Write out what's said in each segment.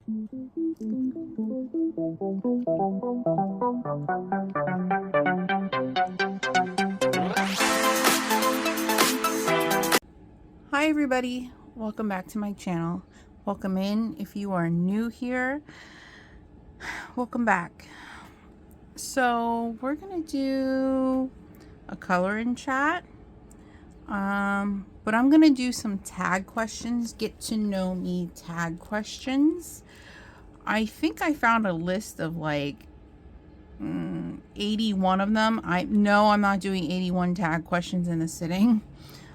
Hi everybody, welcome back to my channel. Welcome in if you are new here. Welcome back. So we're gonna do a color and chat, but I'm gonna do some tag questions, get to know me tag questions. I think I found a list of like 81 of them. I'm not doing 81 tag questions in a sitting.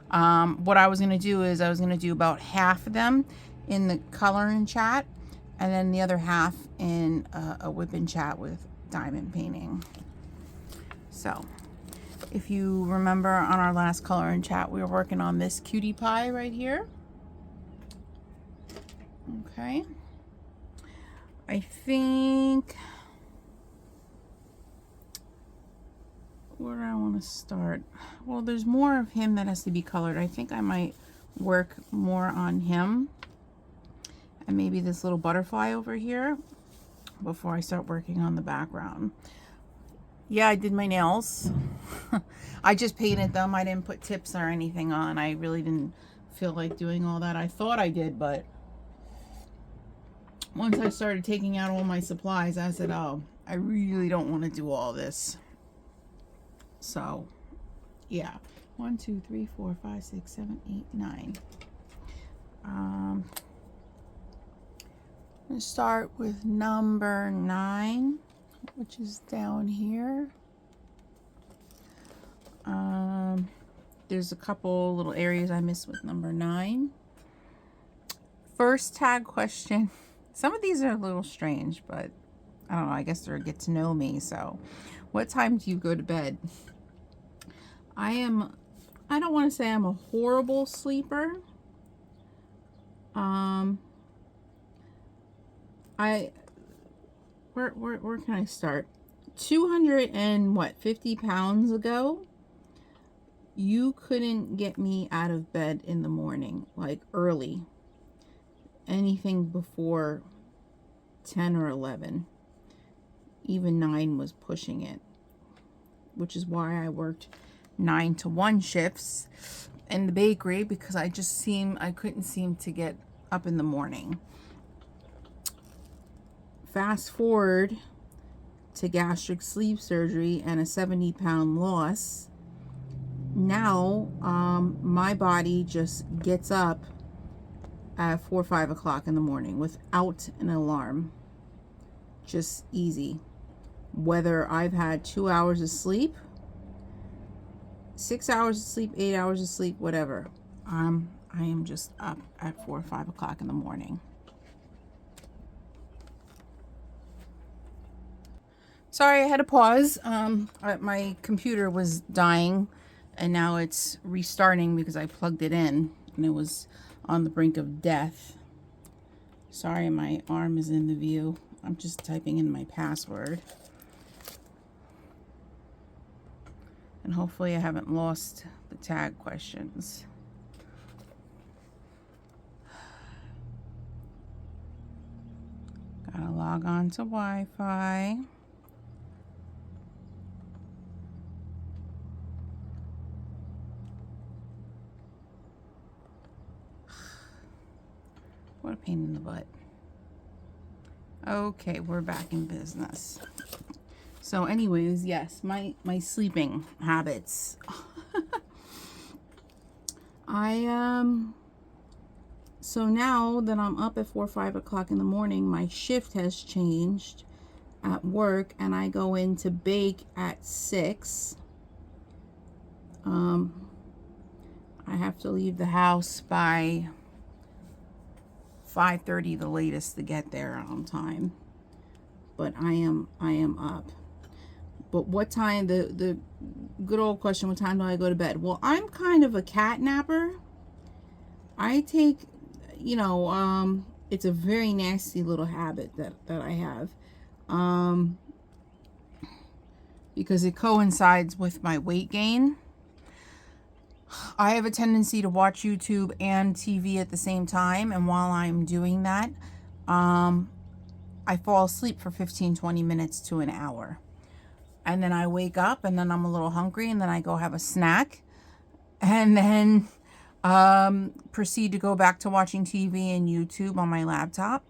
What I was going to do is I was going to do about half of them in the color and chat, and then the other half in a whip and chat with diamond painting. So if you remember on our last color and chat, we were working on this cutie pie right here. Okay. I think, where do I want to start? Well, there's more of him that has to be colored. I think I might work more on him and maybe this little butterfly over here before I start working on the background. Yeah, I did my nails. I just painted them. I didn't put tips or anything on. I really didn't feel like doing all that. I thought I did, but once I started taking out all my supplies, I said, oh, I really don't want to do all this. So, yeah. 1, 2, 3, 4, 5, 6, 7, 8, 9. I'm going to start with number 9, which is down here. There's a couple little areas I missed with number 9. First tag question. Some of these are a little strange, but I don't know. I guess they're get to know me. So, what time do you go to bed? I don't want to say I'm a horrible sleeper. Where can I start? 250 pounds ago, you couldn't get me out of bed in the morning, like early. Anything before 10 or 11. Even 9 was pushing it, which is why I worked 9 to 1 shifts in the bakery, because I couldn't seem to get up in the morning. Fast forward to gastric sleeve surgery and a 70-pound loss. Now my body just gets up at 4 or 5 o'clock in the morning without an alarm. Just easy. Whether I've had 2 hours of sleep, 6 hours of sleep, 8 hours of sleep, whatever. I am just up at 4 or 5 o'clock in the morning. Sorry, I had to pause. My computer was dying, and now it's restarting because I plugged it in, and it was on the brink of death. Sorry, my arm is in the view. I'm just typing in my password. And hopefully I haven't lost the tag questions. Gotta log on to Wi-Fi. What a pain in the butt. Okay, we're back in business. So anyways, yes, my sleeping habits. So now that I'm up at 4 or 5 o'clock in the morning, my shift has changed at work, and I go in to bake at 6. I have to leave the house by 5:30 the latest to get there on time. But I am up. But what time, the good old question, what time do I go to bed? Well, I'm kind of a cat napper. I take, it's a very nasty little habit that I have. Because it coincides with my weight gain. I have a tendency to watch YouTube and TV at the same time, and while I'm doing that, I fall asleep for 15-20 minutes to an hour. And then I wake up and then I'm a little hungry and then I go have a snack and then proceed to go back to watching TV and YouTube on my laptop.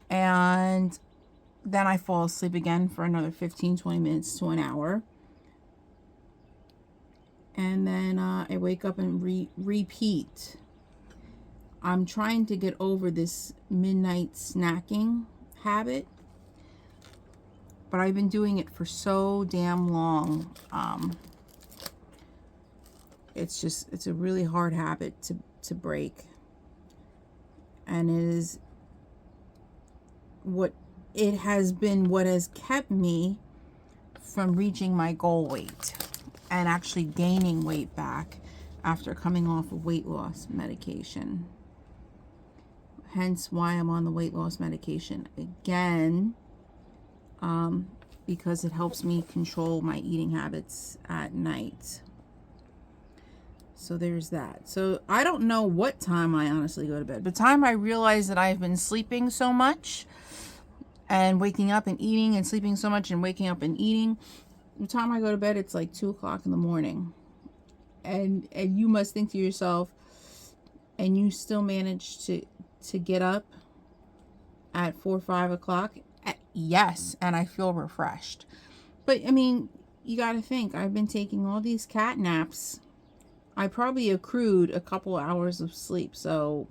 And then I fall asleep again for another 15-20 minutes to an hour. And then I wake up and repeat. I'm trying to get over this midnight snacking habit, but I've been doing it for so damn long. It's a really hard habit to break. And it has been what has kept me from reaching my goal weight and actually gaining weight back after coming off of weight loss medication. Hence why I'm on the weight loss medication again, because it helps me control my eating habits at night. So there's that. So I don't know what time I honestly go to bed. The time I realize that I've been sleeping so much and waking up and eating and sleeping so much and waking up and eating, the time I go to bed, it's like 2 o'clock in the morning. And you must think to yourself, and you still manage to get up at 4 or 5 o'clock? Yes, and I feel refreshed. But I mean, you got to think, I've been taking all these cat naps. I probably accrued a couple hours of sleep. So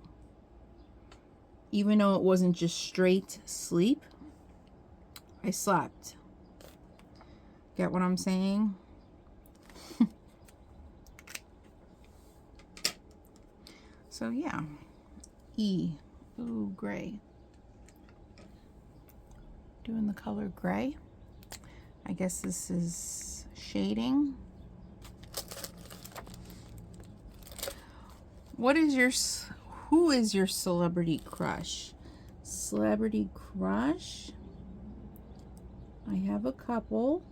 even though it wasn't just straight sleep, I slept. Get what I'm saying? So yeah. E. Ooh, gray. Doing the color gray. I guess this is shading. Who is your celebrity crush? Celebrity crush? I have a couple.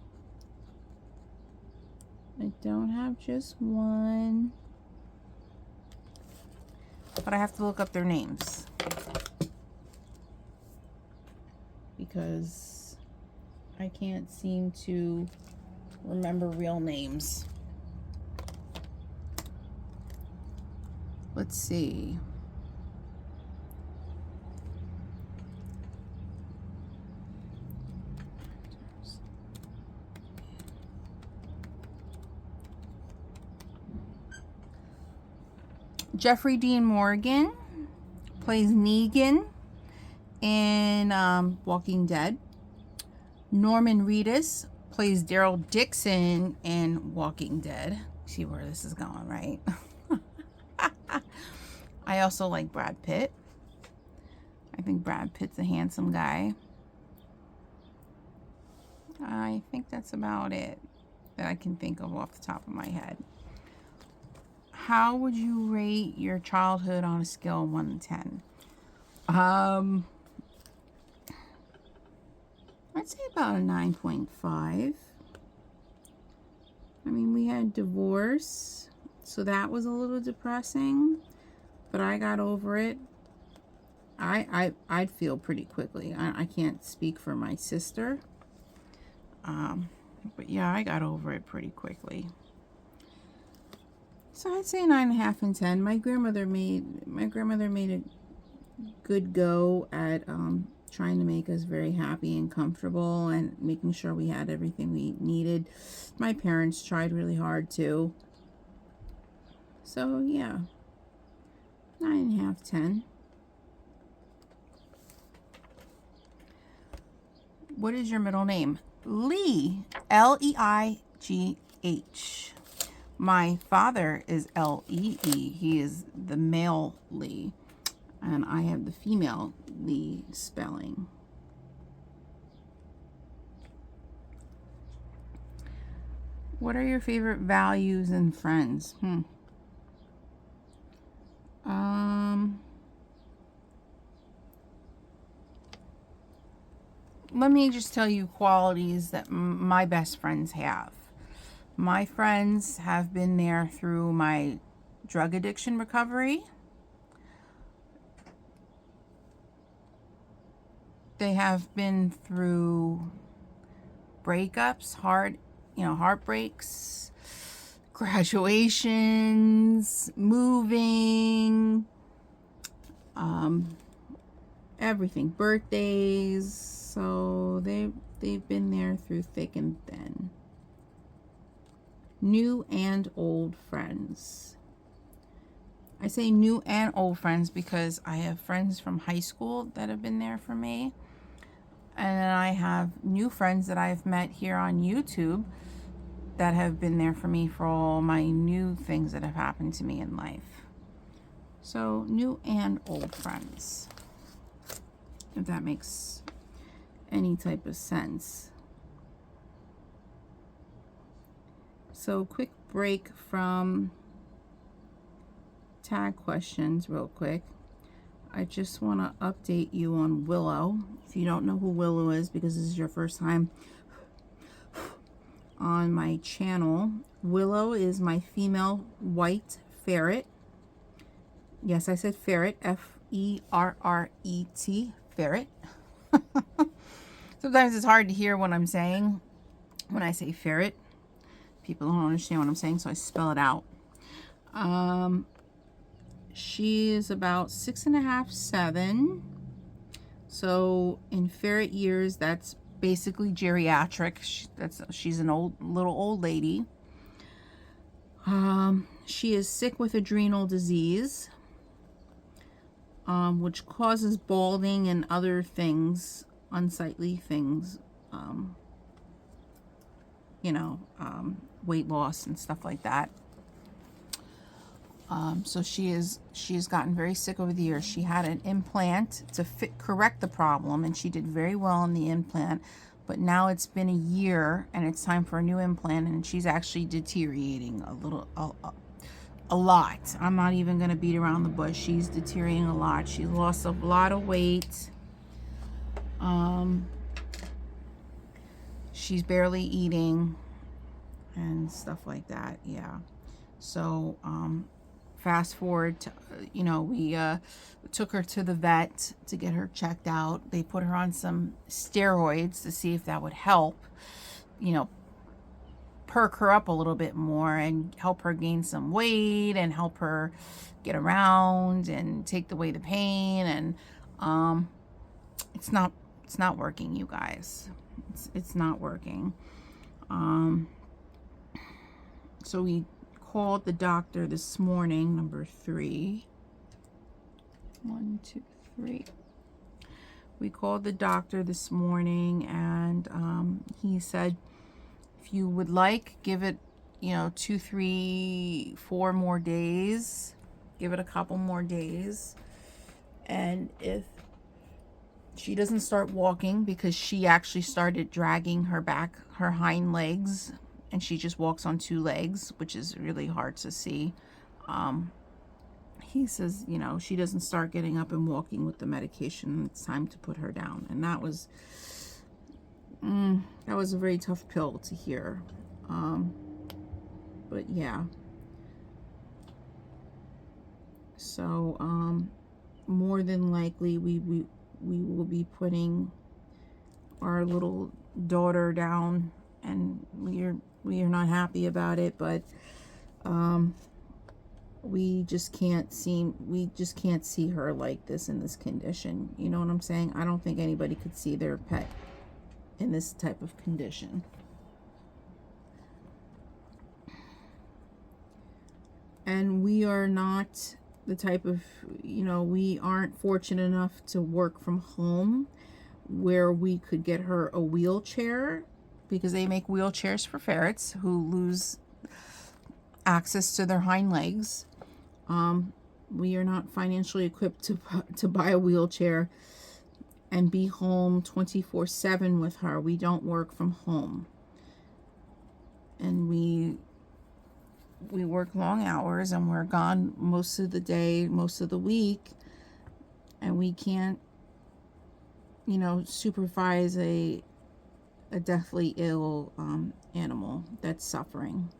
I don't have just one. But I have to look up their names, because I can't seem to remember real names. Let's see. Jeffrey Dean Morgan plays Negan in Walking Dead. Norman Reedus plays Daryl Dixon in Walking Dead. See where this is going, right? I also like Brad Pitt. I think Brad Pitt's a handsome guy. I think that's about it that I can think of off the top of my head. How would you rate your childhood on a scale of 1 to 10? I'd say about a 9.5. I mean, we had divorce, so that was a little depressing, but I got over it. I'd feel pretty quickly. I can't speak for my sister, but yeah, I got over it pretty quickly. So I'd say 9.5 and 10. My grandmother made a good go at trying to make us very happy and comfortable and making sure we had everything we needed. My parents tried really hard too. So yeah, 9.5, 10. What is your middle name? Lee, L-E-I-G-H. My father is L-E-E. He is the male Lee, and I have the female Lee spelling. What are your favorite values and friends? Let me just tell you qualities that my best friends have. My friends have been there through my drug addiction recovery. They have been through breakups, heartbreaks, graduations, moving, everything, birthdays. So they've been there through thick and thin. New and old friends. I say new and old friends because I have friends from high school that have been there for me. And then I have new friends that I've met here on YouTube that have been there for me for all my new things that have happened to me in life. So new and old friends, if that makes any type of sense. So quick break from tag questions real quick. I just want to update you on Willow. If you don't know who Willow is because this is your first time on my channel, Willow is my female white ferret. Yes, I said ferret, F-E-R-R-E-T, ferret. Sometimes it's hard to hear what I'm saying when I say ferret. People don't understand what I'm saying, so I spell it out. She is about 6.5, 7. So in ferret years, that's basically geriatric. She's an little old lady. She is sick with adrenal disease, which causes balding and other things, unsightly things. Weight loss and stuff like that. So she's gotten very sick over the years. She had an implant to correct the problem, and she did very well on the implant. But now it's been a year, and it's time for a new implant, and she's actually deteriorating a lot. I'm not even going to beat around the bush. She's deteriorating a lot. She's lost a lot of weight. She's barely eating and stuff like that. Yeah. So, fast forward to, we took her to the vet to get her checked out. They put her on some steroids to see if that would help, perk her up a little bit more and help her gain some weight and help her get around and take away the pain. And it's not working, you guys. It's not working. So we called the doctor this morning, number 3. 1, 2, 3. We called the doctor this morning, and he said, if you would like, give it, 2, 3, 4 more days. Give it a couple more days. And if she doesn't start walking, because she actually started dragging her hind legs, and she just walks on 2 legs, which is really hard to see. He says, she doesn't start getting up and walking with the medication, it's time to put her down. And that was a very tough pill to hear. But yeah. So, more than likely, we will be putting our little daughter down, and we are not happy about it, but we just can't see her like this in this condition. You know what I'm saying? I don't think anybody could see their pet in this type of condition. And we are not the type of, we aren't fortunate enough to work from home where we could get her a wheelchair, because they make wheelchairs for ferrets who lose access to their hind legs. We are not financially equipped to buy a wheelchair and be home 24/7 with her. We don't work from home, and we work long hours, and we're gone most of the day, most of the week, and we can't, supervise a deathly ill animal that's suffering.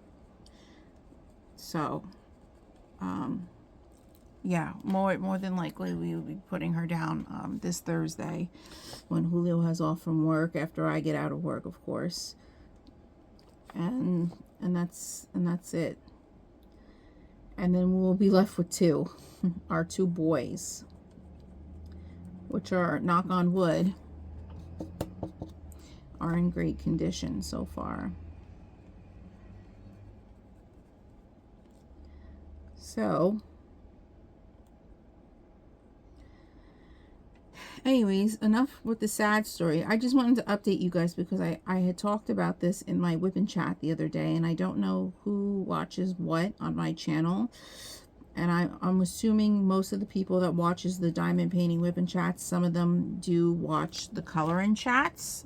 So, yeah, more than likely we will be putting her down this Thursday when Julio has off from work, after I get out of work, of course. And that's it. And then we'll be left with two, our two boys, which are, knock on wood, are in great condition so far. So, anyways, enough with the sad story. I just wanted to update you guys because I had talked about this in my whip and chat the other day, and I don't know who watches what on my channel. And I'm assuming most of the people that watches the diamond painting whip and chats, some of them do watch the coloring chats.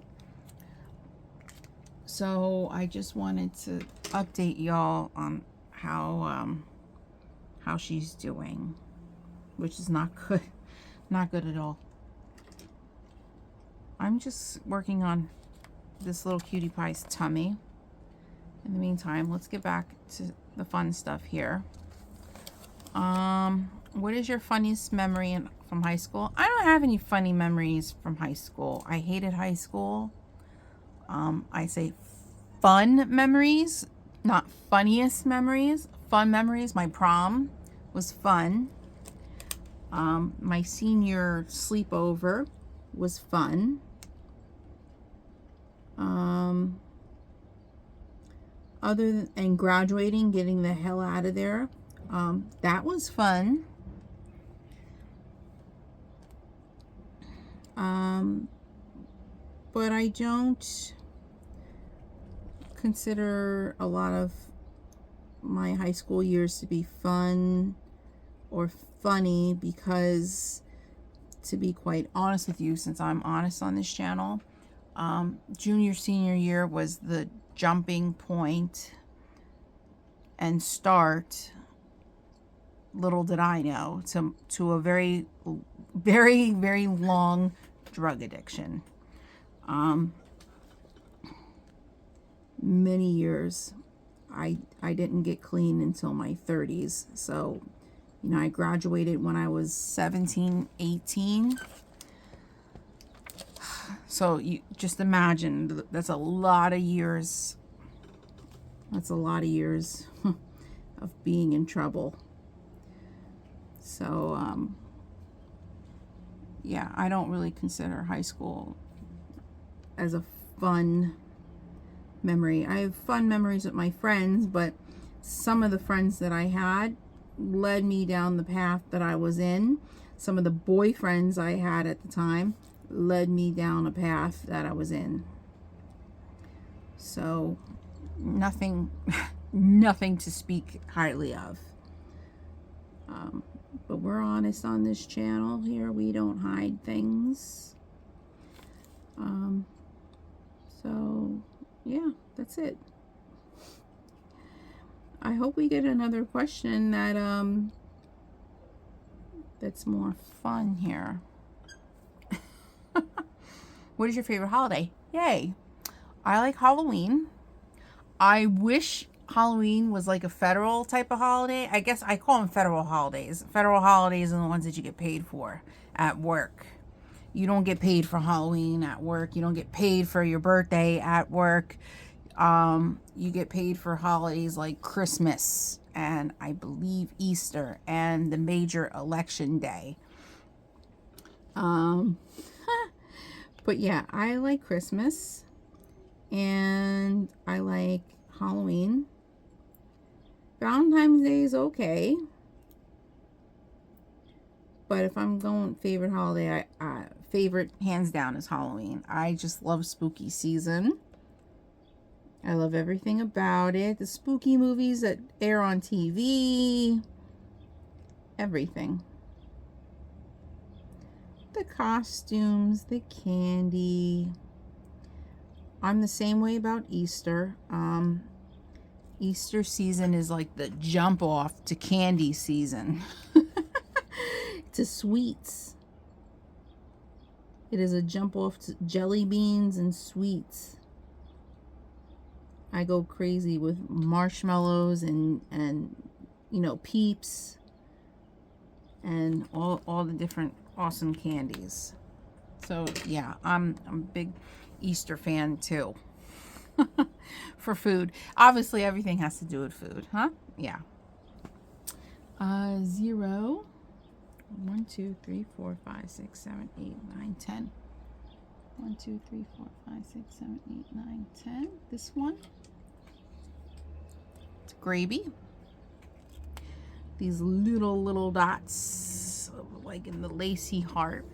So I just wanted to update y'all on how she's doing, which is not good. Not good at all. I'm just working on this little cutie pie's tummy. In the meantime, let's get back to the fun stuff here. What is your funniest memory from high school? I don't have any funny memories from high school. I hated high school. I say fun memories, not funniest memories. Fun memories. My prom was fun. My senior sleepover was fun. And graduating, getting the hell out of there, that was fun. But I don't consider a lot of my high school years to be fun or funny, because, to be quite honest with you, since I'm honest on this channel, junior senior year was the jumping point and start, little did I know, to a very very long drug addiction. Many years. I didn't get clean until my 30s. So, you know, I graduated when I was 17, 18. So you just imagine, that's a lot of years. That's a lot of years of being in trouble. So, yeah, I don't really consider high school as a fun memory. I have fun memories with my friends, but some of the friends that I had led me down the path that I was in. Some of the boyfriends I had at the time led me down a path that I was in. So nothing to speak highly of. But we're honest on this channel here. We don't hide things. So yeah, that's it. I hope we get another question that that's more fun here. What is your favorite holiday? Yay. I like Halloween. I wish Halloween was like a federal type of holiday. I guess I call them federal holidays. Federal holidays are the ones that you get paid for at work. You don't get paid for Halloween at work. You don't get paid for your birthday at work. You get paid for holidays like Christmas and I believe Easter and the major election day. But yeah, I like Christmas and I like Halloween. Valentine's Day is okay. But if I'm going favorite holiday, favorite hands down is Halloween. I just love spooky season. I love everything about it. The spooky movies that air on TV. Everything. The costumes, the candy. I'm the same way about Easter. Easter season is like the jump off to candy season. To sweets. It is a jump off to jelly beans and sweets. I go crazy with marshmallows and you know, Peeps. and all the different awesome candies. So yeah, I'm a big Easter fan too. For food. Obviously everything has to do with food, huh? Yeah. 0, 1, 2, 3, 4, 5, 6, 7, 8, 9, 10. 1, 2, 3, 4, 5, 6, 7, 8, 9, 10. This one. It's gravy. These little dots, like in the lacy heart.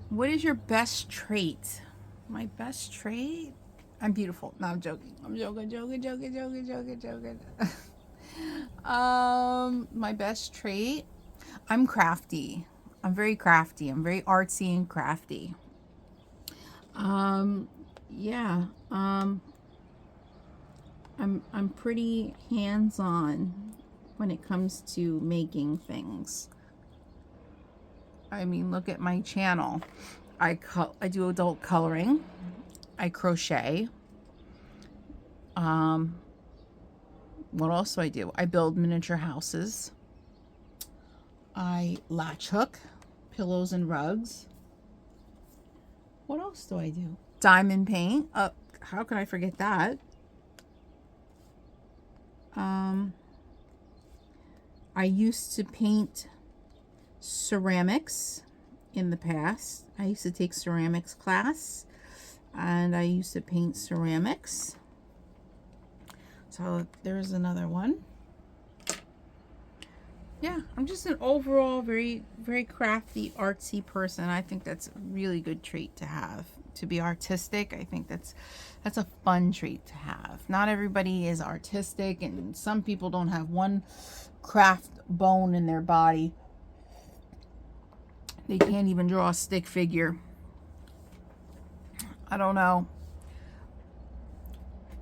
What is your best trait? My best trait? I'm beautiful. No, I'm joking. I'm joking. My best trait? I'm crafty. I'm very crafty. I'm very artsy and crafty. Yeah. I'm pretty hands-on when it comes to making things. I mean, look at my channel. I do adult coloring. I crochet. What else do I do? I build miniature houses. I latch hook pillows and rugs. What else do I do? Diamond paint. How can I forget that? I used to paint ceramics in the past. I used to take ceramics class, and I used to paint ceramics. So there's another one. Yeah, I'm just an overall very crafty, artsy person. I think that's a really good trait to have. To be artistic, I think that's a fun trait to have. Not everybody is artistic, and some people don't have one craft bone in their body. They can't even draw a stick figure. I don't know.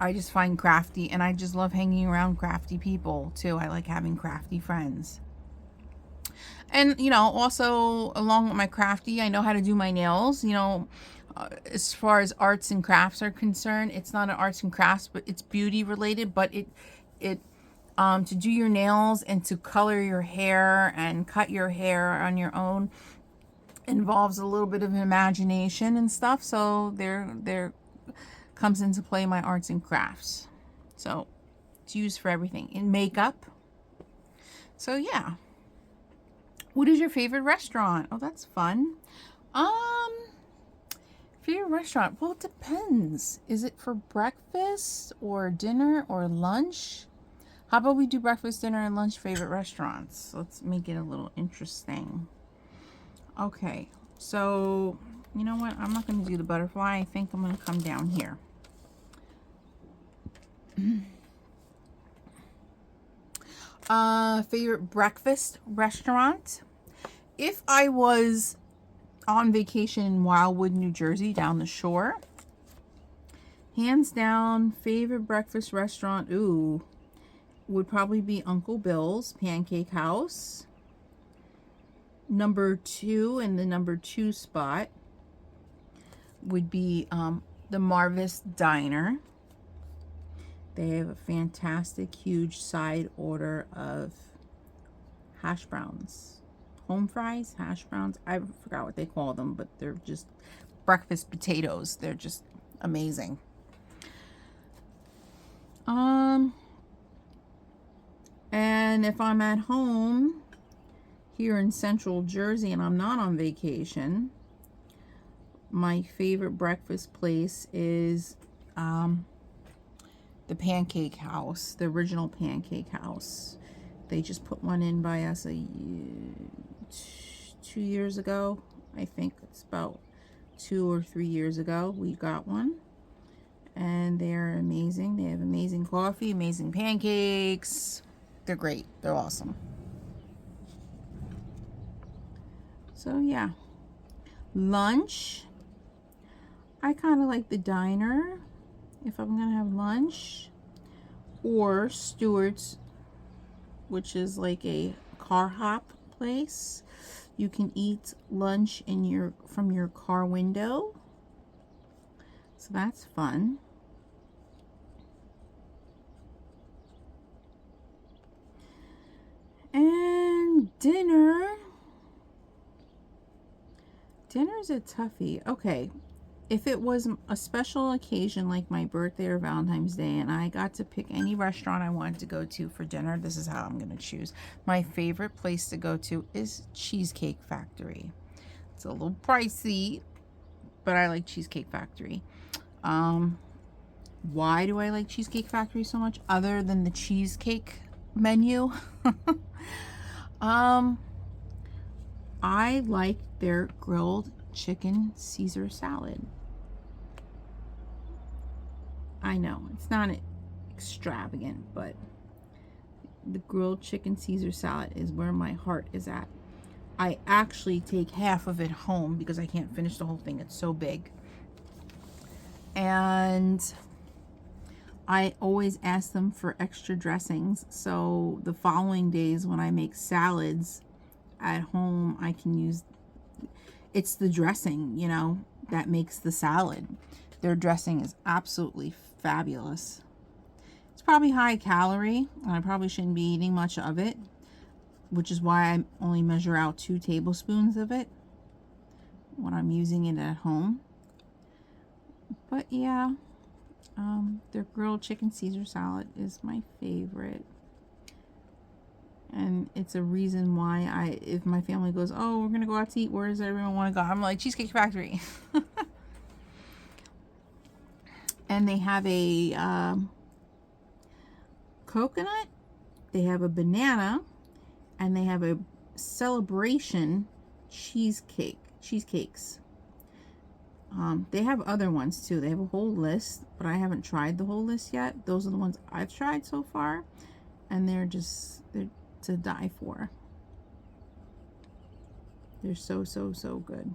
I just find crafty, and I just love hanging around crafty people too. I like having crafty friends. And, you know, also along with my crafty, I know how to do my nails. You know, as far as arts and crafts are concerned, it's not an arts and crafts, but it's beauty related. But to do your nails and to color your hair and cut your hair on your own involves a little bit of imagination and stuff. So there comes into play my arts and crafts. So it's used for everything. In makeup. So yeah. What is your favorite restaurant? Oh, that's fun. Favorite restaurant? Well, it depends. Is it for breakfast or dinner or lunch? How about we do breakfast, dinner, and lunch favorite restaurants? Let's make it a little interesting. Okay, so you know what? I'm not going to do the butterfly. I think I'm going to come down here. Favorite breakfast restaurant? If I was on vacation in Wildwood, New Jersey, down the shore, hands down, favorite breakfast restaurant, would probably be Uncle Bill's Pancake House. Number 2, in the number 2 spot, would be the Marvis Diner. They have a fantastic, huge side order of hash browns. Home fries, hash browns. I forgot what they call them, but they're just breakfast potatoes. They're just amazing. And if I'm at home here in Central Jersey and I'm not on vacation, my favorite breakfast place is the Pancake House, the original Pancake House. They just put one in by us 2 years ago. I think it's about 2 or 3 years ago we got one, and they're amazing. They have amazing coffee, amazing pancakes. They're great. They're awesome. So yeah, lunch, I kind of like the diner if I'm gonna have lunch, or Stewart's, which is like a car hop place. You can eat lunch from your car window. So that's fun. And Dinner's a toughie. Okay, if it was a special occasion like my birthday or Valentine's Day and I got to pick any restaurant I wanted to go to for dinner, this is how I'm going to choose. My favorite place to go to is Cheesecake Factory. It's a little pricey, but I like Cheesecake Factory. Why do I like Cheesecake Factory so much other than the cheesecake menu? I like their grilled chicken Caesar salad. I know it's not extravagant, but the grilled chicken Caesar salad is where my heart is at. I actually take half of it home because I can't finish the whole thing. It's so big. And I always ask them for extra dressings. So the following days when I make salads at home, I can use, it's the dressing, you know, that makes the salad. Their dressing is absolutely fabulous. It's probably high calorie, and I probably shouldn't be eating much of it, which is why I only measure out 2 tablespoons of it when I'm using it at home. But yeah, their grilled chicken Caesar salad is my favorite. And it's a reason why if my family goes, oh, we're going to go out to eat, where does everyone want to go? I'm like, Cheesecake Factory. And they have a coconut, they have a banana, and they have a celebration cheesecakes. They have other ones too. They have a whole list, but I haven't tried the whole list yet. Those are the ones I've tried so far, and they're to die for. They're so good.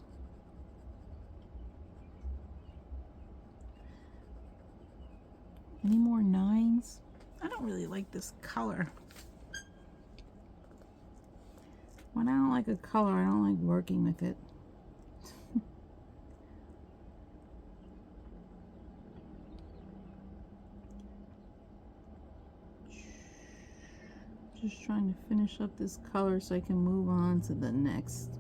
Any more 9s? I don't really like this color. When I don't like a color, I don't like working with it. Just trying to finish up this color so I can move on to the next.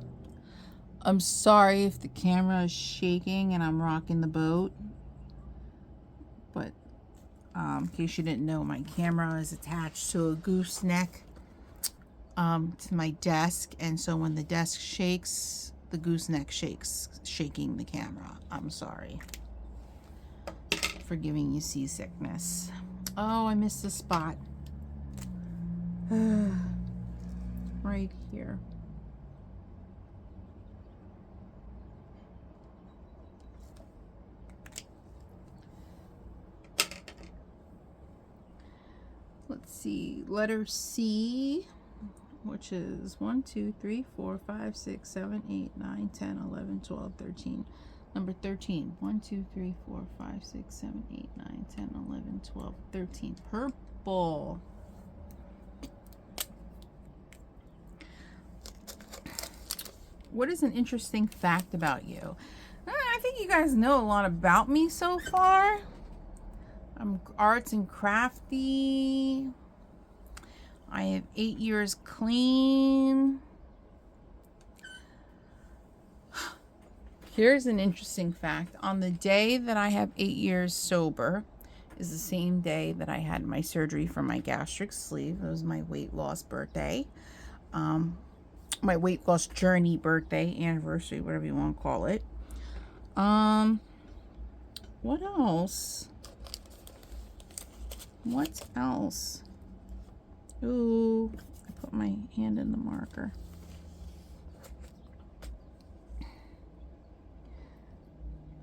I'm sorry if the camera is shaking and I'm rocking the boat, but in case you didn't know, my camera is attached to a gooseneck to my desk, and so when the desk shakes, the gooseneck shakes, shaking the camera. I'm sorry for giving you seasickness. Oh, I missed a spot. Right here. Let's see, letter C, which is 1, 2, 3, 4, 5, 6, 7, 8, 9, 10, 11, 12, 13. Number 13. 1, 2, 3, 4, 5, 6, 7, 8, 9, 10, 11, 12, 13. Purple. What is an interesting fact about you? I think you guys know a lot about me so far. I'm arts and crafty. I have 8 years clean. Here's an interesting fact. On the day that I have 8 years sober is the same day that I had my surgery for my gastric sleeve. It was my weight loss birthday. My weight loss journey birthday, anniversary, whatever you want to call it. What else? What else? Ooh, I put my hand in the marker.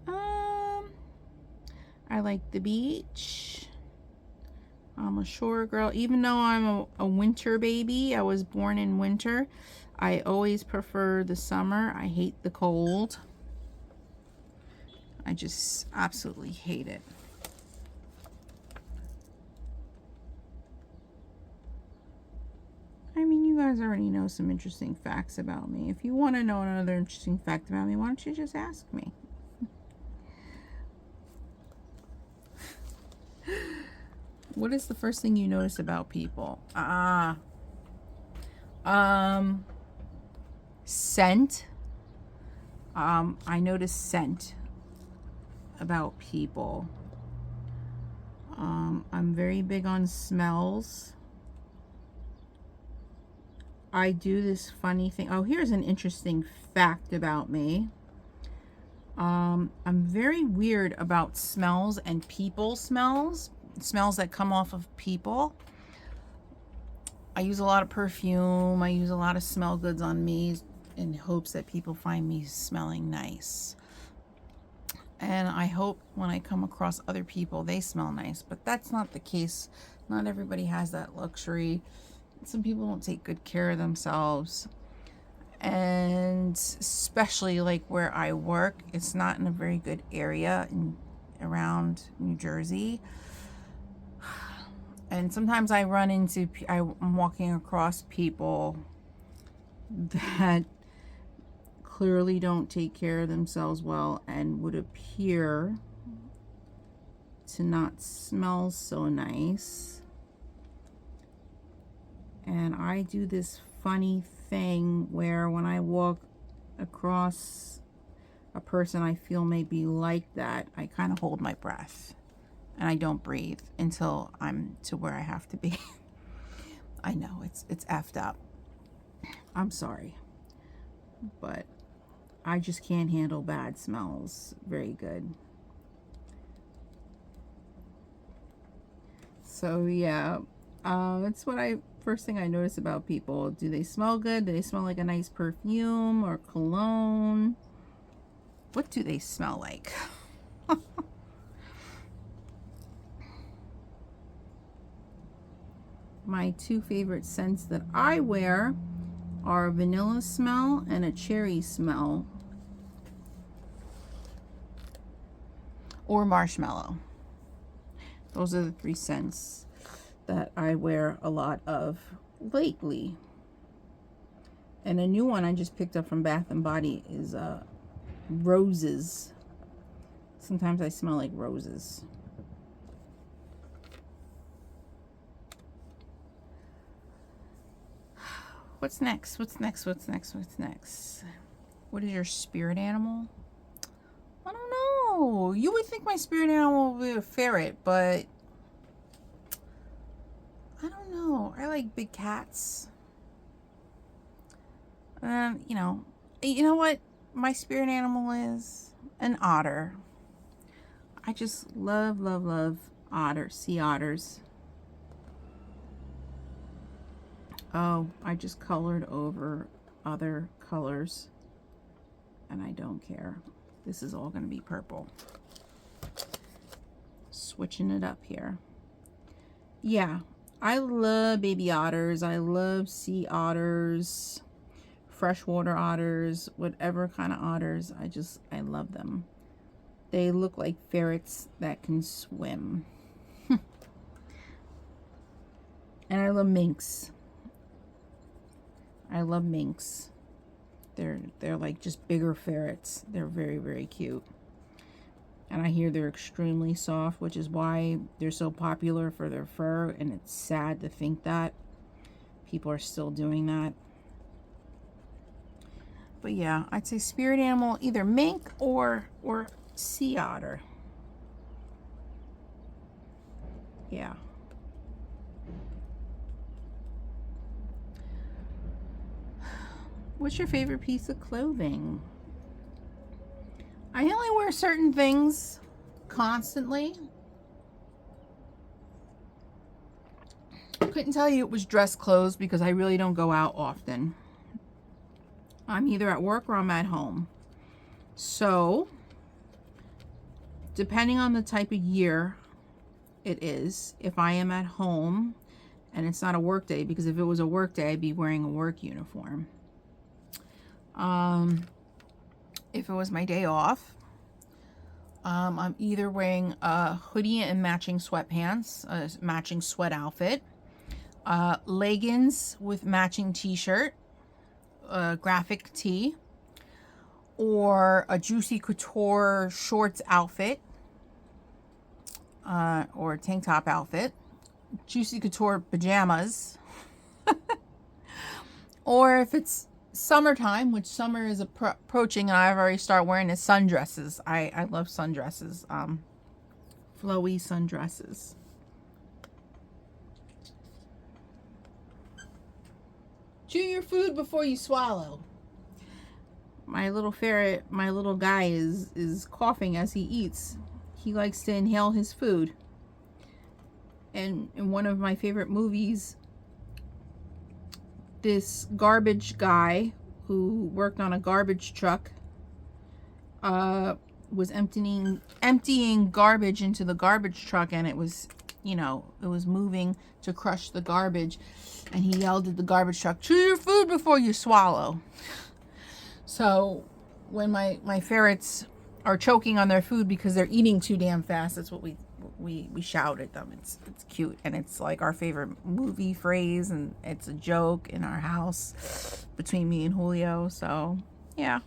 I like the beach. I'm a shore girl. Even though I'm a winter baby, I was born in winter, I always prefer the summer. I hate the cold. I just absolutely hate it. I mean, you guys already know some interesting facts about me. If you want to know another interesting fact about me, why don't you just ask me? What is the first thing you notice about people? Scent. I notice scent about people. I'm very big on smells. I do this funny thing. Oh, here's an interesting fact about me. I'm very weird about smells and people smells that come off of people. I use a lot of perfume. I use a lot of smell goods on me in hopes that people find me smelling nice. And I hope when I come across other people, they smell nice. But that's not the case. Not everybody has that luxury. Some people don't take good care of themselves. And especially like where I work, it's not in a very good area around New Jersey. And sometimes I run into, I'm walking across people that clearly don't take care of themselves well and would appear to not smell so nice. And I do this funny thing where when I walk across a person I feel may be like that, I kind of hold my breath and I don't breathe until I'm to where I have to be. I know it's effed up. I'm sorry, but I just can't handle bad smells very good. So yeah, that's what first thing I notice about people. Do they smell good? Do they smell like a nice perfume or cologne? What do they smell like? My two favorite scents that I wear are a vanilla smell and a cherry smell. Or marshmallow. Those are the three scents that I wear a lot of lately. And a new one I just picked up from Bath and Body is roses. Sometimes I smell like roses. What's next? What's next? What's next? What's next? What is your spirit animal? I don't know. You would think my spirit animal would be a ferret, but I don't know. I like big cats. You know what my spirit animal is? An otter. I just love, love, love otters, sea otters. Oh, I just colored over other colors and I don't care. This is all going to be purple. Switching it up here. Yeah, I love baby otters. I love sea otters, freshwater otters, whatever kind of otters. I love them. They look like ferrets that can swim. And I love minks. I love minks. They're like just bigger ferrets. They're very, very cute. And I hear they're extremely soft, which is why they're so popular for their fur. And it's sad to think that people are still doing that. But yeah, I'd say spirit animal, either mink or sea otter. Yeah. What's your favorite piece of clothing? I only wear certain things constantly. I couldn't tell you it was dress clothes because I really don't go out often. I'm either at work or I'm at home. So, depending on the type of year it is, if I am at home and it's not a work day, because if it was a work day, I'd be wearing a work uniform. If it was my day off, I'm either wearing a hoodie and matching sweatpants, a matching sweat outfit, leggings with matching t-shirt, graphic tee, or a Juicy Couture shorts outfit, or tank top outfit, Juicy Couture pajamas, or if it's summertime, which summer is approaching, and I've already started wearing is sundresses. I love sundresses, flowy sundresses. Chew your food before you swallow. My little ferret, my little guy is coughing as he eats. He likes to inhale his food. And in one of my favorite movies, this garbage guy who worked on a garbage truck was emptying garbage into the garbage truck, and it was, you know, it was moving to crush the garbage, and he yelled at the garbage truck, chew your food before you swallow. So when my ferrets are choking on their food because they're eating too damn fast, that's what we shout at them. It's cute, and it's like our favorite movie phrase, and it's a joke in our house between me and Julio. So yeah.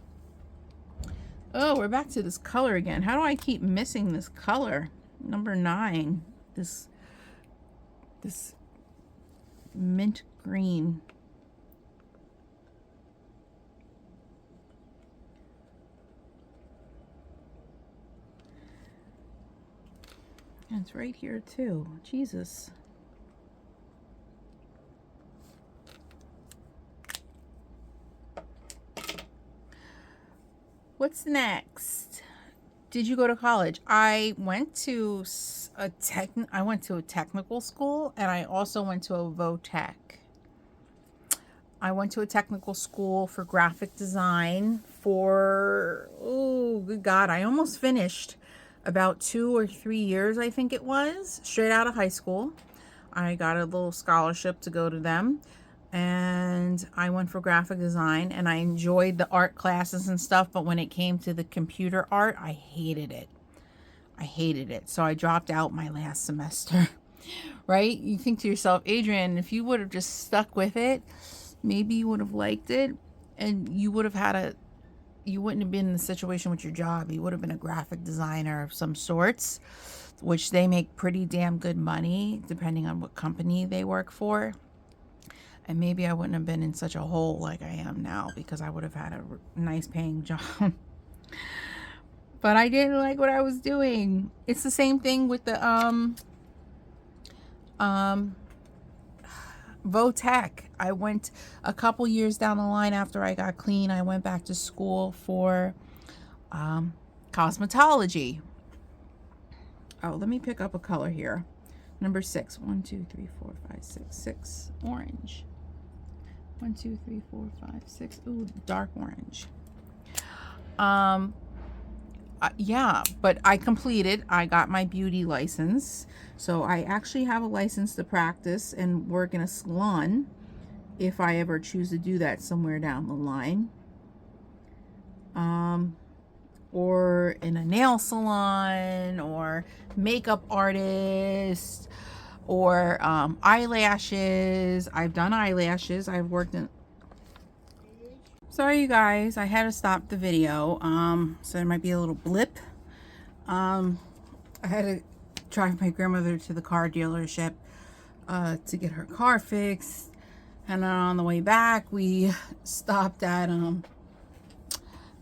Oh, we're back to this color again. How do I keep missing this color? Number 9. This mint green. And it's right here too. Jesus. What's next? Did you go to college? I went to a technical school, and I also went to a VOTech. I went to a technical school for graphic design for, oh, good God, I almost finished. About 2 or 3 years, I think it was, straight out of high school. I got a little scholarship to go to them, and I went for graphic design, and I enjoyed the art classes and stuff, but when it came to the computer art, I hated it. I hated it. So I dropped out my last semester, right? You think to yourself, Adrienne, if you would have just stuck with it, maybe you would have liked it, and you would have you wouldn't have been in the situation with your job. You would have been a graphic designer of some sorts, which they make pretty damn good money depending on what company they work for. And maybe I wouldn't have been in such a hole like I am now, because I would have had a nice paying job. But I didn't like what I was doing. It's the same thing with the VOTech. I went a couple years down the line after I got clean. I went back to school for cosmetology. Oh, let me pick up a color here. Number 6. 1, 2, 3, 4, 5, 6. 6. Orange. 1, 2, 3, 4, 5, 6. Ooh, dark orange. Yeah, but I got my beauty license. So I actually have a license to practice and work in a salon if I ever choose to do that somewhere down the line. Or in a nail salon, or makeup artist, or eyelashes. I've done eyelashes. I've worked in... Sorry, you guys, I had to stop the video. So there might be a little blip. I had to drive my grandmother to the car dealership to get her car fixed. And then on the way back, we stopped at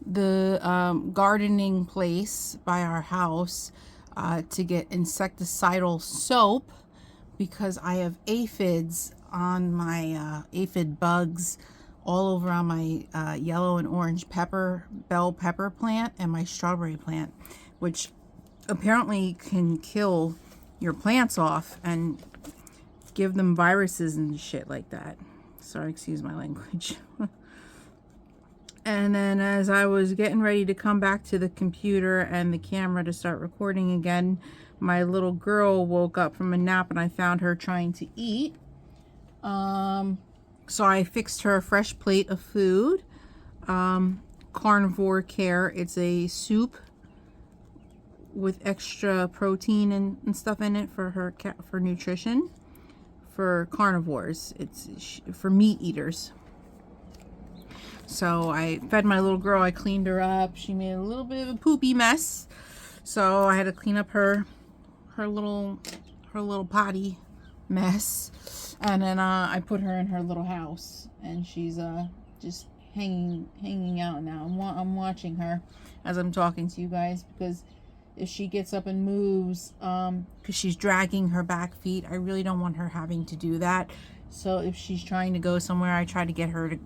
the gardening place by our house to get insecticidal soap, because I have aphids on my aphid bugs all over on my yellow and orange bell pepper plant and my strawberry plant, which apparently can kill your plants off and give them viruses and shit like that. Sorry, excuse my language. And then as I was getting ready to come back to the computer and the camera to start recording again, my little girl woke up from a nap, and I found her trying to eat. So I fixed her a fresh plate of food. Carnivore Care. It's a soup with extra protein and stuff in it for her for nutrition for carnivores. It's for meat eaters. So I fed my little girl. I cleaned her up. She made a little bit of a poopy mess, so I had to clean up her little potty mess. And then I put her in her little house, and she's just hanging out now. I'm watching her as I'm talking to you guys, because if she gets up and moves, because she's dragging her back feet, I really don't want her having to do that. So if she's trying to go somewhere, I try to get her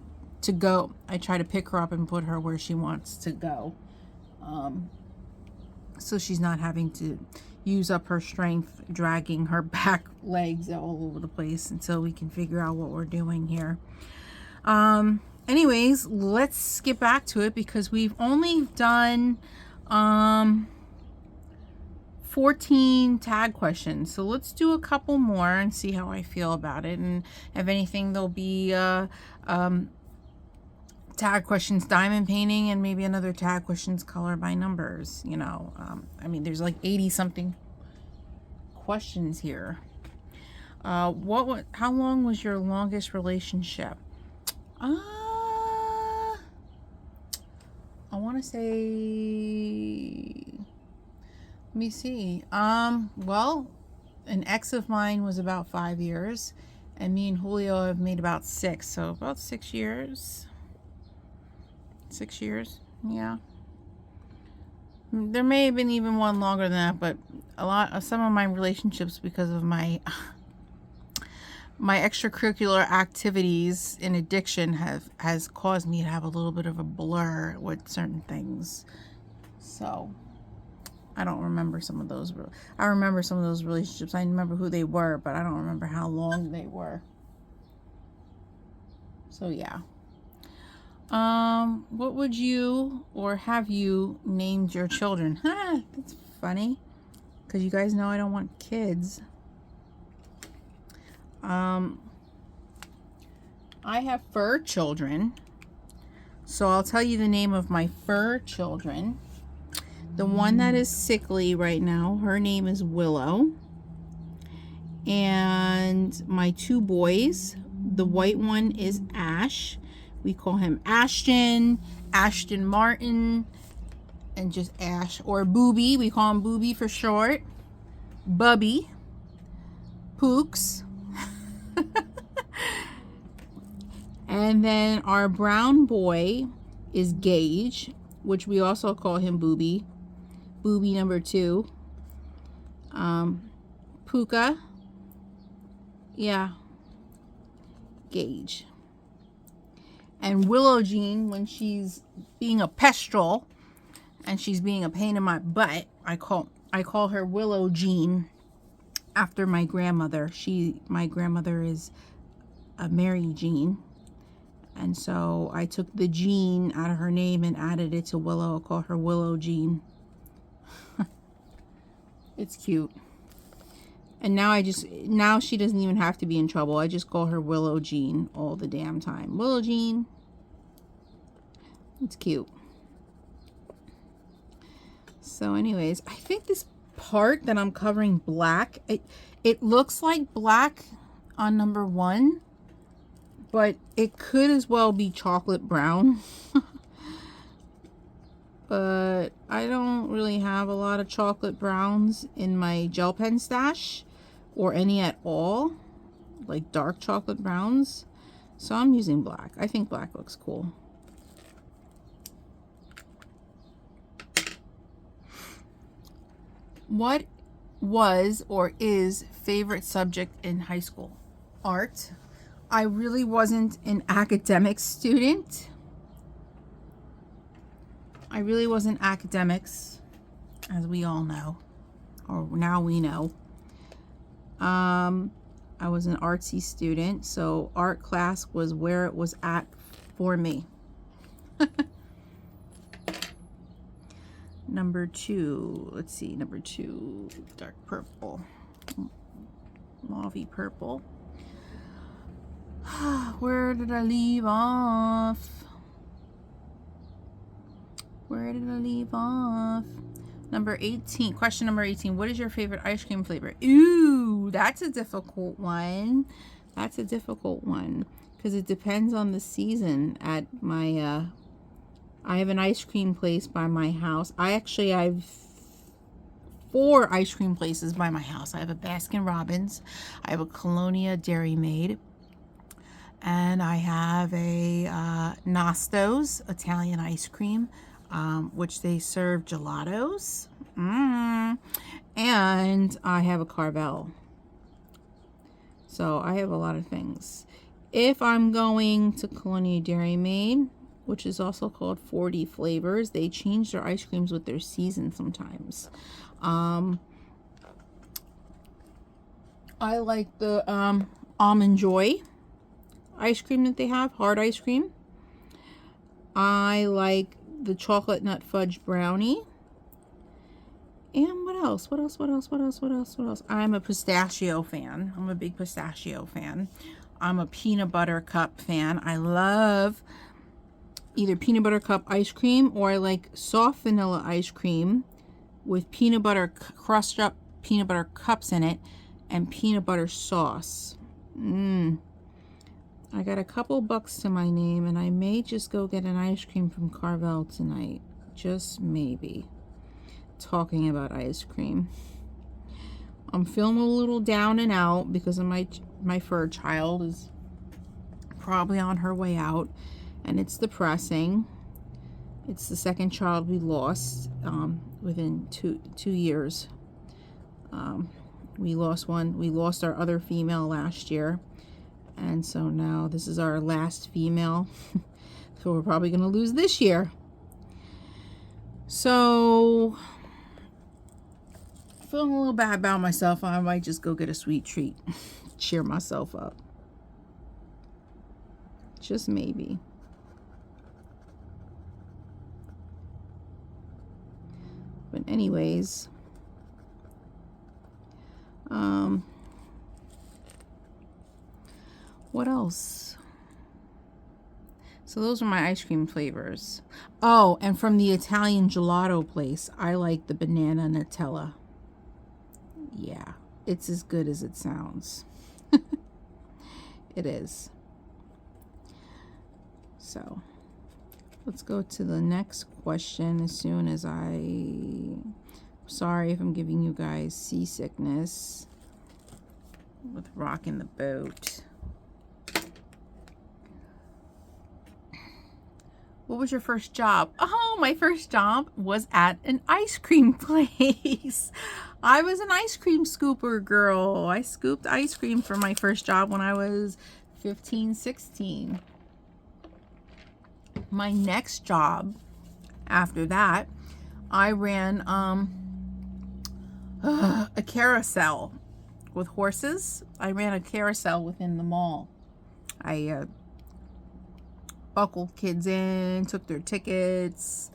to go. I try to pick her up and put her where she wants to go, so she's not having to use up her strength dragging her back legs all over the place until we can figure out what we're doing here. Anyways, let's get back to it, because we've only done 14 tag questions. So let's do a couple more and see how I feel about it. And if anything, there'll be tag questions diamond painting, and maybe another tag questions color by numbers, you know. I mean, there's like 80 something questions here. How long was your longest relationship? I want to say, let me see. Well, an ex of mine was about 5 years, and me and Julio have made about 6, so about 6 years. 6 years, yeah. There may have been even one longer than that, but some of my relationships, because of my extracurricular activities in addiction, has caused me to have a little bit of a blur with certain things. So I don't remember some of those. I remember some of those relationships. I remember who they were, but I don't remember how long they were. So yeah. What would you, or have you named your children? That's funny, because you guys know I don't want kids. I have fur children, so I'll tell you the name of my fur children. The one that is sickly right now, her name is Willow. And my 2 boys, the white one is Ash. We call him Ashton, Ashton Martin, and just Ash, or Booby. We call him Booby for short. Bubby, Pooks. And then our brown boy is Gage, which we also call him Booby. Booby number 2. Puka. Yeah. Gage. And Willow Jean, when she's being a pestrel and she's being a pain in my butt, I call her Willow Jean, after my grandmother. My grandmother is a Mary Jean, and so I took the Jean out of her name and added it to Willow. I call her Willow Jean. It's cute. And now she doesn't even have to be in trouble. I just call her Willow Jean all the damn time. Willow Jean. It's cute. So anyways, I think this part that I'm covering black, it looks like black on number 1, but it could as well be chocolate brown. But I don't really have a lot of chocolate browns in my gel pen stash, or any at all, like dark chocolate browns. So I'm using black. I think black looks cool. What was or is favorite subject in high school? Art. I really wasn't an academic student. I really wasn't academics, as we all know, or now we know. I was an artsy student, so art class was where it was at for me. Number 2, let's see, number 2, dark purple, mauvey purple. Where did I leave off? Where did I leave off? Number 18, question number 18. What is your favorite ice cream flavor? Ooh, that's a difficult one. That's a difficult one, because it depends on the season. At my, I have an ice cream place by my house. I have 4 ice cream places by my house. I have a Baskin Robbins. I have a Colonia Dairy Maid. And I have a Nosto's Italian ice cream, which they serve gelatos. And I have a Carvel. So I have a lot of things. If I'm going to Colonia Dairy Made, which is also called 40 Flavors, they change their ice creams with their season sometimes. I like the Almond Joy ice cream that they have, hard ice cream. I like the chocolate nut fudge brownie. And what else? What else? What else? What else? What else? What else? I'm a pistachio fan. I'm a big pistachio fan. I'm a peanut butter cup fan. I love either peanut butter cup ice cream, or I like soft vanilla ice cream with peanut butter, crushed up peanut butter cups in it, and peanut butter sauce. I got a couple bucks to my name, and I may just go get an ice cream from Carvel tonight. Just maybe. Talking about ice cream, I'm feeling a little down and out because of my fur child is probably on her way out, and it's depressing. It's the second child we lost within two years. We lost one. We lost our other female last year, and so now this is our last female. So we're probably going to lose this year. So feeling a little bad about myself. I might just go get a sweet treat, cheer myself up. Just maybe. But anyways, what else? So those are my ice cream flavors. Oh, and from the Italian gelato place, I like the banana Nutella. Yeah, it's as good as it sounds. It is. So let's go to the next question as soon as sorry if I'm giving you guys seasickness with rocking the boat. What was your first job? Oh, my first job was at an ice cream place. I was an ice cream scooper girl. I scooped ice cream for my first job when I was 15, 16. My next job after that, I ran a carousel with horses. I ran a carousel within the mall. I buckled kids in, took their tickets,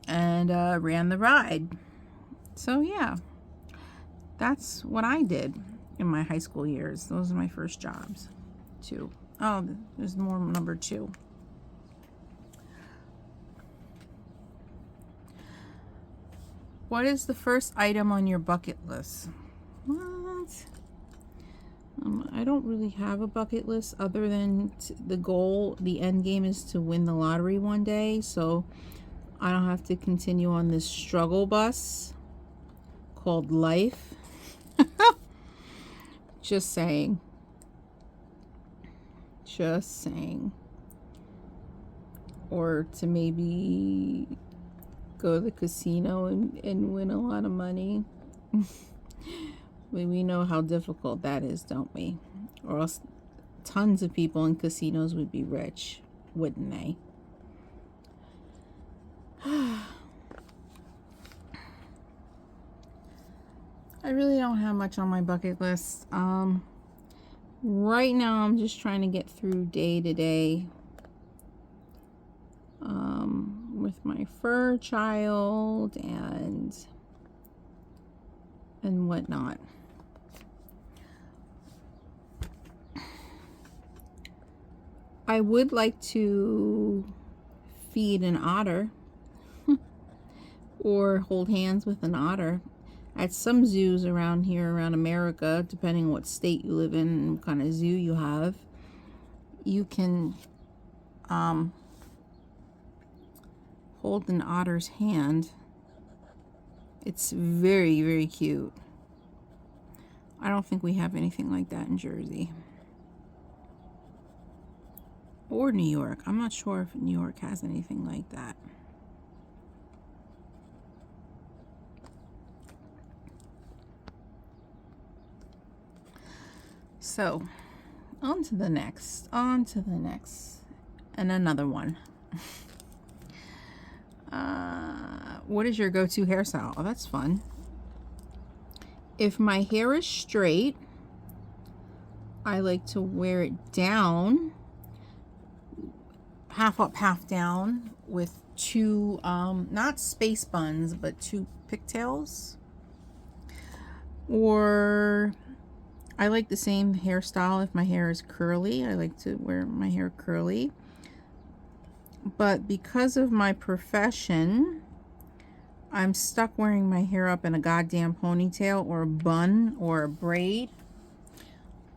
and ran the ride. So yeah, that's what I did in my high school years. Those are my first jobs. 2. Oh, there's more number 2. What is the first item on your bucket list? What? I don't really have a bucket list other than the goal, the end game is to win the lottery one day, so I don't have to continue on this struggle bus called life. Just saying. Just saying. Or to maybe go to the casino and win a lot of money. We know how difficult that is, don't we? Or else tons of people in casinos would be rich, wouldn't they? I really don't have much on my bucket list. Right now I'm just trying to get through day to day with my fur child and whatnot. I would like to feed an otter or hold hands with an otter. At some zoos around here, around America, depending on what state you live in and what kind of zoo you have, you can hold an otter's hand. It's very, very cute. I don't think we have anything like that in Jersey. or New York. I'm not sure if New York has anything like that. So on to the next, and another one. What is your go-to hairstyle? Oh, that's fun. If my hair is straight, I like to wear it down, half up, half down, with two, not space buns, but two pigtails. Or I like the same hairstyle if my hair is curly. I like to wear my hair curly. But because of my profession, I'm stuck wearing my hair up in a goddamn ponytail or a bun or a braid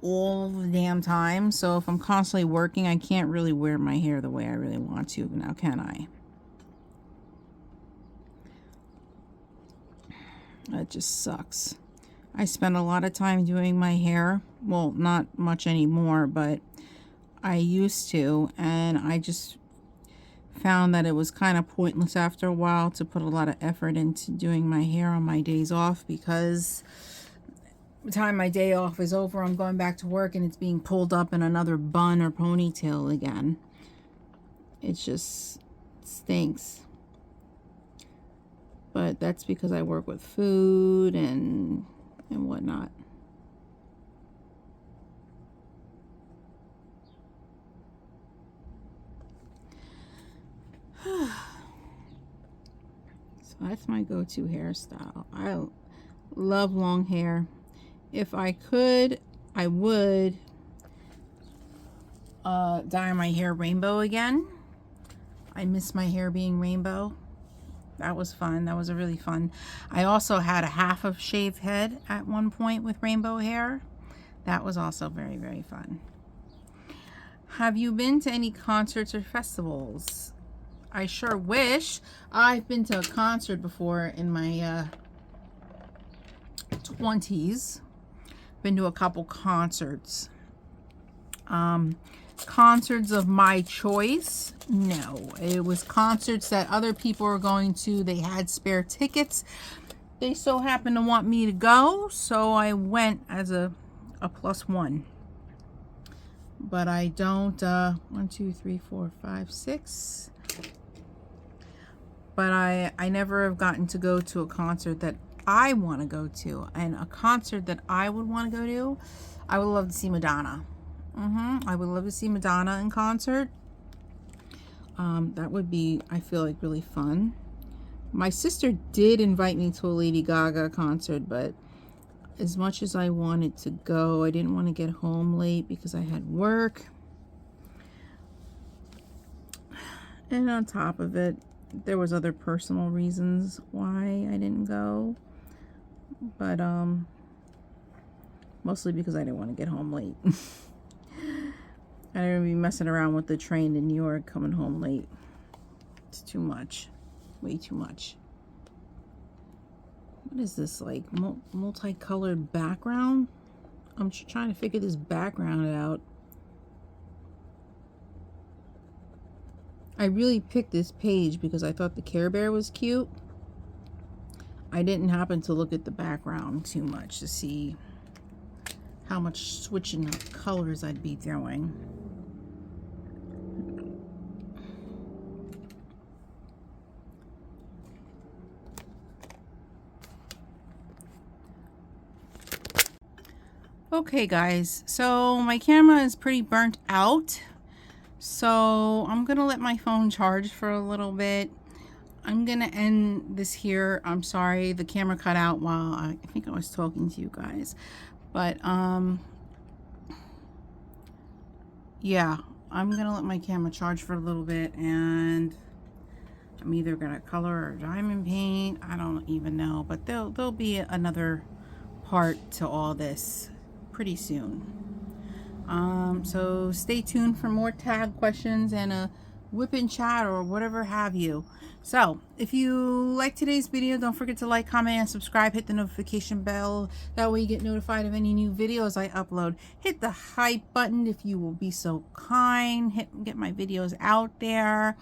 all the damn time. So if I'm constantly working, I can't really wear my hair the way I really want to. Now, can I? That just sucks. I spend a lot of time doing my hair. Well, not much anymore, but I used to, and I just found that it was kind of pointless after a while to put a lot of effort into doing my hair on my days off, because by the time my day off is over, I'm going back to work and it's being pulled up in another bun or ponytail again. It just stinks. But that's because I work with food and whatnot. So that's my go-to hairstyle. I love long hair. If I could, I would dye my hair rainbow again. I miss my hair being rainbow. That was fun. That was a really fun. I also had a half of shaved head at one point with rainbow hair. That was also very, very fun. Have you been to any concerts or festivals? I sure wish. I've been to a concert before in my 20s. Been to a couple concerts. Concerts of my choice? No. It was concerts that other people were going to. They had spare tickets. They so happened to want me to go, so I went as a +1. But I don't, 1, 2, 3, 4, 5, 6. But I never have gotten to go to a concert that I want to go to. And a concert that I would want to go to, I would love to see Madonna. I would love to see Madonna in concert. That would be, I feel like, really fun. My sister did invite me to a Lady Gaga concert, but as much as I wanted to go, I didn't want to get home late because I had work. And on top of it, there was other personal reasons why I didn't go. But mostly because I didn't want to get home late. I didn't be messing around with the train in New York coming home late. It's too much. Way too much. What is this, like, multicolored background? I'm trying to figure this background out. I really picked this page because I thought the Care Bear was cute. I didn't happen to look at the background too much to see how much switching of colors I'd be doing. Okay guys, so my camera is pretty burnt out, so I'm gonna let my phone charge for a little bit. I'm gonna end this here. I'm sorry the camera cut out while I think I was talking to you guys, but yeah, I'm gonna let my camera charge for a little bit, and I'm either gonna color or diamond paint. I don't even know, but there'll be another part to all this pretty soon. So stay tuned for more tag questions and a whip and chat or whatever have you. So if you like today's video, don't forget to like, comment, and subscribe. Hit the notification bell. That way you get notified of any new videos I upload. Hit the hype button if you will be so kind. Get my videos out there.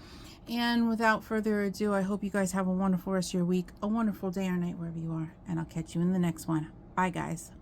And without further ado, I hope you guys have a wonderful rest of your week, a wonderful day or night wherever you are, and I'll catch you in the next one. Bye, guys.